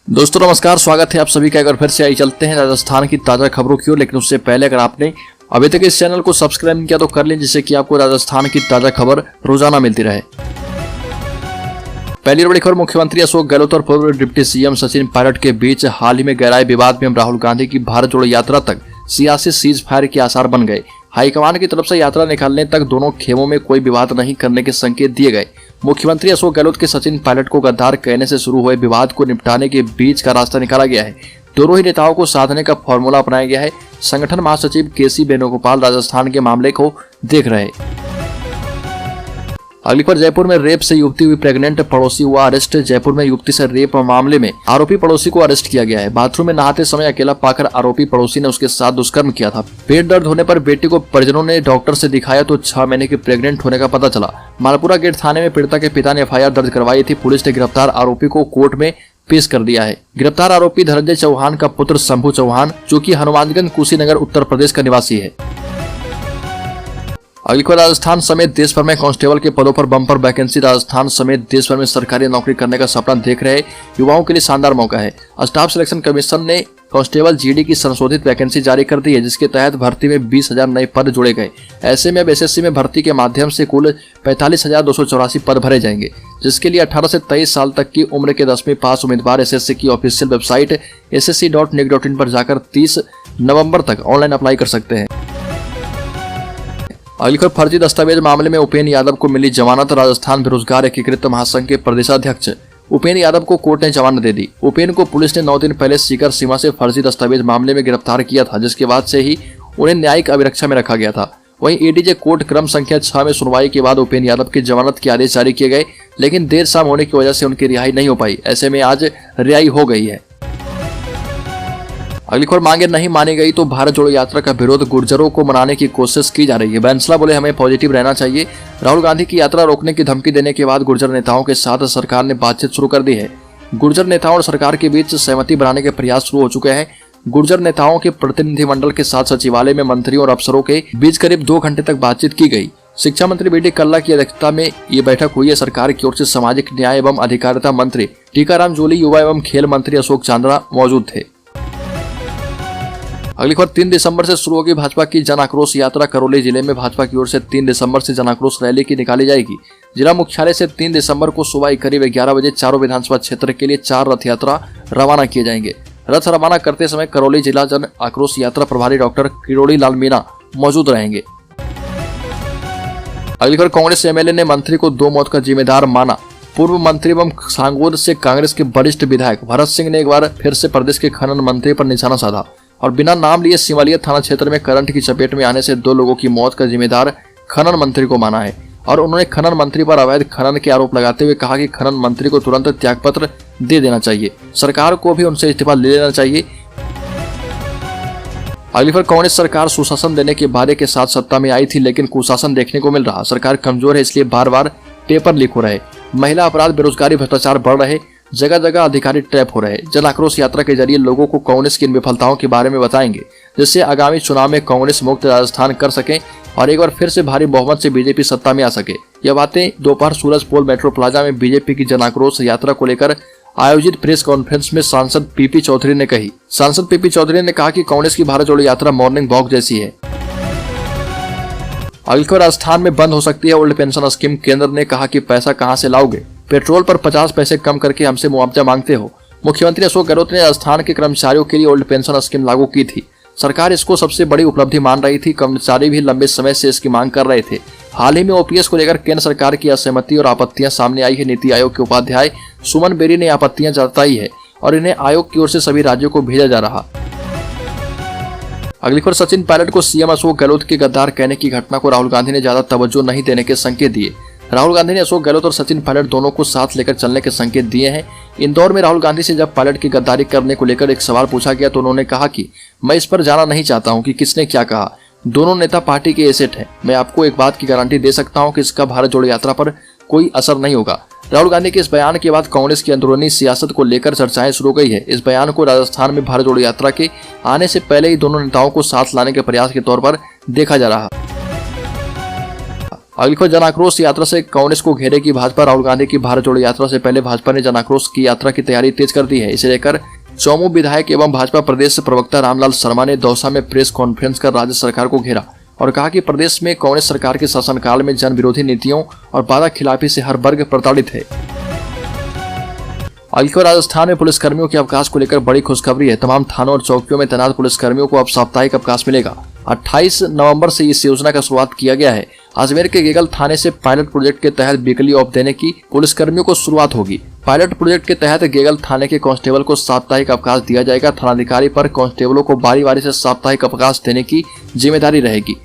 दोस्तों नमस्कार, स्वागत है आप सभी का। एक बार फिर से आई चलते हैं राजस्थान की ताजा खबरों की ओर। लेकिन उससे पहले अगर आपने अभी तक इस चैनल को सब्सक्राइब नहीं किया तो कर लें, जिससे कि आपको राजस्थान की ताजा खबर रोजाना मिलती रहे। पहली बड़ी खबर, मुख्यमंत्री अशोक गहलोत और पूर्व डिप्टी सीएम सचिन पायलट के बीच हाल ही में गहराए विवाद में राहुल गांधी की भारत जोड़ो यात्रा तक सियासी सीज फायर के आसार बन गए। हाईकमान की तरफ से यात्रा निकालने तक दोनों खेमों में कोई विवाद नहीं करने के संकेत दिए गए। मुख्यमंत्री अशोक गहलोत के सचिन पायलट को गद्दार कहने से शुरू हुए विवाद को निपटाने के बीच का रास्ता निकाला गया है। दोनों ही नेताओं को साधने का फॉर्मूला अपनाया गया है। संगठन महासचिव केसी वेणुगोपाल राजस्थान के मामले को देख रहे। अगली पर, जयपुर में रेप से युवती हुई प्रेग्नेंट, पड़ोसी हुआ अरेस्ट। जयपुर में युवती से रेप मामले में आरोपी पड़ोसी को अरेस्ट किया गया है। बाथरूम में नहाते समय अकेला पाकर आरोपी पड़ोसी ने उसके साथ दुष्कर्म किया था। पेट दर्द होने पर बेटी को परिजनों ने डॉक्टर से दिखाया तो 6 महीने की प्रेग्नेंट होने का पता चला। मालपुरा गेट थाने में पीड़िता के पिता ने एफआईआर दर्ज करवाई थी। पुलिस ने गिरफ्तार आरोपी को कोर्ट में पेश कर दिया है। गिरफ्तार आरोपी धनंजय चौहान का पुत्र शंभू चौहान, जो कि हनुमानगंज कुशीनगर उत्तर प्रदेश का निवासी है। अगली खबर, राजस्थान समेत देश भर में कांस्टेबल के पदों पर बम्पर वैकेंसी। राजस्थान समेत देश भर में सरकारी नौकरी करने का सपना देख रहे युवाओं के लिए शानदार मौका है। स्टाफ सिलेक्शन कमीशन ने कांस्टेबल जीडी की संशोधित वैकेंसी जारी कर दी है, जिसके तहत भर्ती में 20,000 नए पद जोड़े गए। ऐसे में अब एसएससी में भर्ती के माध्यम से कुल 45,284 पद भरे जाएंगे, जिसके लिए 18 से 23 साल तक की उम्र के 10वीं पास उम्मीदवार एसएससी की ऑफिशियल वेबसाइट ssc.nic.in पर जाकर 30 नवंबर तक ऑनलाइन अप्लाई कर सकते हैं। अगली खबर, फर्जी दस्तावेज मामले में उपेंद्र यादव को मिली जमानत। राजस्थान बेरोजगार एकीकृत महासंघ के प्रदेशाध्यक्ष उपेंद्र यादव को कोर्ट ने जमानत दे दी। उपेंद्र को पुलिस ने 9 दिन पहले सीकर सीमा से फर्जी दस्तावेज मामले में गिरफ्तार किया था, जिसके बाद से ही उन्हें न्यायिक अभिरक्षा में रखा गया था। वहीं एडीजे कोर्ट क्रम संख्या 6 में सुनवाई के बाद उपेंद्र यादव की जमानत के आदेश जारी किए गए, लेकिन देर शाम होने की वजह से उनकी रिहाई नहीं हो पाई। ऐसे में आज रिहाई हो गई है। अगली खबर, मांगे नहीं मानी गई तो भारत जोड़ो यात्रा का विरोध, गुर्जरों को मनाने की कोशिश की जा रही है। बैंसला बोले हमें पॉजिटिव रहना चाहिए। राहुल गांधी की यात्रा रोकने की धमकी देने के बाद गुर्जर नेताओं के साथ सरकार ने बातचीत शुरू कर दी है। गुर्जर नेताओं और सरकार के बीच सहमति बनाने के प्रयास शुरू हो चुके हैं। गुर्जर नेताओं के प्रतिनिधिमंडल के साथ सचिवालय में मंत्रियों और अफसरों के बीच करीब 2 घंटे तक बातचीत की गई। शिक्षा मंत्री बीडी कल्ला की अध्यक्षता में ये बैठक हुई है। सरकार की ओर से सामाजिक न्याय एवं अधिकारिता मंत्री टीकाराम जूली, युवा एवं खेल मंत्री अशोक चांद्रा मौजूद थे। अगली खबर, 3 दिसंबर से शुरू होगी भाजपा की जन आक्रोश यात्रा। करौली जिले में भाजपा की ओर से 3 दिसंबर से जन आक्रोश रैली की निकाली जाएगी। जिला मुख्यालय से 3 दिसंबर को सुबह करीब 11 बजे चारों विधानसभा क्षेत्र के लिए 4 रथ यात्रा रवाना किए जाएंगे। रथ रवाना करते समय करौली जिला जन आक्रोश यात्रा प्रभारी डॉक्टर किरोड़ी लाल मीणा मौजूद रहेंगे। अगली खबर, कांग्रेस एमएलए ने मंत्री को 2 मौत का जिम्मेदार माना। पूर्व मंत्री एवं सांगोद से कांग्रेस के वरिष्ठ विधायक भरत सिंह ने एक बार फिर से प्रदेश के खनन मंत्री पर निशाना साधा और बिना नाम लिए सिमलिया थाना क्षेत्र में करंट की चपेट में आने से 2 लोगों की मौत का जिम्मेदार खनन मंत्री को माना है। और उन्होंने खनन मंत्री पर अवैध खनन के आरोप लगाते हुए कहा कि खनन मंत्री को तुरंत त्यागपत्र दे देना चाहिए। सरकार को भी उनसे इस्तीफा ले लेना चाहिए। अगली बार, कांग्रेस सरकार सुशासन देने के वादे के साथ सत्ता में आई थी, लेकिन कुशासन देखने को मिल रहा। सरकार कमजोर है, इसलिए बार बार पेपर लीक हो रहे। महिला अपराध, बेरोजगारी, भ्रष्टाचार बढ़ रहे। जगह जगह अधिकारी ट्रैप हो रहे। जन आक्रोश यात्रा के जरिए लोगों को कांग्रेस की इन विफलताओं के बारे में बताएंगे, जिससे आगामी चुनाव में कांग्रेस मुक्त राजस्थान कर सके और एक बार फिर से भारी बहुमत से बीजेपी सत्ता में आ सके। यह बातें दोपहर सूरजपोल मेट्रो प्लाजा में बीजेपी की जन आक्रोश यात्रा को लेकर आयोजित प्रेस कॉन्फ्रेंस में सांसद पीपी चौधरी ने कही। सांसद पीपी चौधरी ने कहा कि कांग्रेस की भारत जोड़ो यात्रा मॉर्निंग वॉक जैसी है। अगली खबर, राजस्थान में बंद हो सकती है ओल्ड पेंशन स्कीम। केंद्र ने कहा कि पैसा कहां से लाओगे, पेट्रोल पर 50 पैसे कम करके हमसे मुआवजा मांगते हो। मुख्यमंत्री अशोक गहलोत ने राजस्थान के कर्मचारियों के लिए ओल्ड पेंशन स्कीम लागू की थी। सरकार इसको सबसे बड़ी उपलब्धि मान रही थी। कर्मचारी भी लंबे समय से इसकी मांग कर रहे थे। हाल ही में ओपीएस को लेकर केंद्र सरकार की असहमति और आपत्तियां सामने आई है। नीति आयोग के उपाध्याय सुमन बेरी ने आपत्तियां जताई है और इन्हें आयोग की ओर से सभी राज्यों को भेजा जा रहा। अगली खबर, सचिन पायलट को सीएम अशोक गहलोत के गद्दार कहने की घटना को राहुल गांधी ने ज्यादा तवज्जो नहीं देने के संकेत दिए। राहुल गांधी ने अशोक गहलोत और सचिन पायलट दोनों को साथ लेकर चलने के संकेत दिए हैं। इंदौर में राहुल गांधी से जब पायलट की गद्दारी करने को लेकर एक सवाल पूछा गया तो उन्होंने कहा कि मैं इस पर जाना नहीं चाहता हूं कि किसने क्या कहा। दोनों नेता पार्टी के एसेट हैं। मैं आपको एक बात की गारंटी दे सकता हूं कि इसका भारत जोड़ो यात्रा पर कोई असर नहीं होगा। राहुल गांधी के इस बयान के बाद कांग्रेस की अंदरूनी सियासत को लेकर चर्चाएं शुरू हो गई है। इस बयान को राजस्थान में भारत जोड़ो यात्रा के आने से पहले ही दोनों नेताओं को साथ लाने के प्रयास के तौर पर देखा जा रहा। अगली खबर, जन आक्रोश यात्रा से कांग्रेस को घेरेगी भाजपा। राहुल गांधी की भारत जोड़ो यात्रा से पहले भाजपा ने जन आक्रोश की यात्रा की तैयारी तेज कर दी है। इसे लेकर चौमू विधायक एवं भाजपा प्रदेश प्रवक्ता रामलाल शर्मा ने दौसा में प्रेस कॉन्फ्रेंस कर राज्य सरकार को घेरा और कहा कि प्रदेश में कांग्रेस सरकार के शासनकाल में जन विरोधी नीतियों और वादा खिलाफी से हर वर्ग प्रताड़ित है। अगली खबर, राजस्थान में पुलिसकर्मियों के अवकाश को लेकर बड़ी खुशखबरी है। तमाम थानों और चौकियों में तैनात पुलिसकर्मियों को अब साप्ताहिक अवकाश मिलेगा। 28 नवंबर से इस योजना का शुरुआत किया गया है। अजमेर के गेगल थाने से पायलट प्रोजेक्ट के तहत वीकली ऑफ देने की पुलिसकर्मियों को शुरुआत होगी। पायलट प्रोजेक्ट के तहत गेगल थाने के कांस्टेबल को साप्ताहिक अवकाश दिया जाएगा। थानाधिकारी पर कांस्टेबलों को बारी बारी से साप्ताहिक अवकाश देने की जिम्मेदारी रहेगी।